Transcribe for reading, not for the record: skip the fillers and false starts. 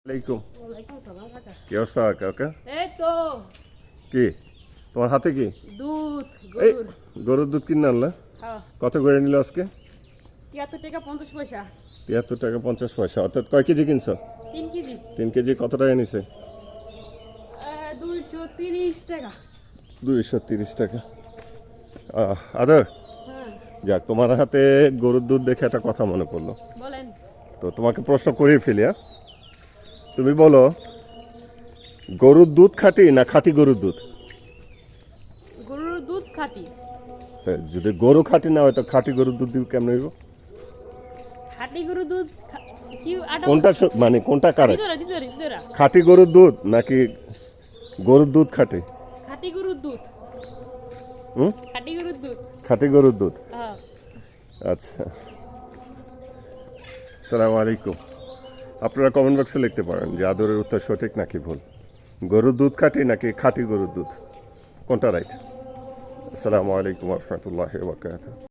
আলাইকুম। ওয়ালাইকুম সালাম কাকা। কি অবস্থা কাকা? এই তো কি তোমার হাতে কি? দুধ এই গরুর। গরুর দুধ কিনে আনলা? হ্যাঁ, কত করে নিল আজকে? 73 টাকা 50 পয়সা। 73 টাকা 50 পয়সা। অর্থাৎ কয় কেজি কিনছো? 3 কেজি। 3 কেজি কত টাকা নিছে? 230 টাকা। 230 টাকা। আদর, হ্যাঁ, যাক তোমার হাতে গরুর দুধ দেখে একটা কথা মনে পড়লো। বলেন। তো তোমাকে প্রশ্ন করেই ফেলি। তুমি বলো, গরুর দুধ খাঁটি না খাঁটি গরুর দুধ? গরুর দুধ খাঁটি। তা যদি গরু খাঁটি না হয় তো খাঁটি গরুর দুধ দিব কেমন হইব? খাঁটি গরুর দুধ কি আটা কোনটা মানে কোনটা কারেক্ট? দিদরা। খাঁটি গরুর দুধ নাকি গরুর দুধ খাঁটি? খাঁটি গরুর দুধ। হুম, খাঁটি গরুর দুধ। খাঁটি গরুর দুধ। হ্যাঁ। আচ্ছা, আসসালামু আলাইকুম। আপনারা কমেন্ট বক্সে লিখতে পারেন যে আদরের উত্তর সঠিক নাকি ভুল। গরুর দুধ খাঁটি নাকি খাঁটি গরুর দুধ, কোনটা রাইট? আসসালামু আলাইকুম ওয়া রাহমাতুল্লাহি ওয়া বারাকাতুহু।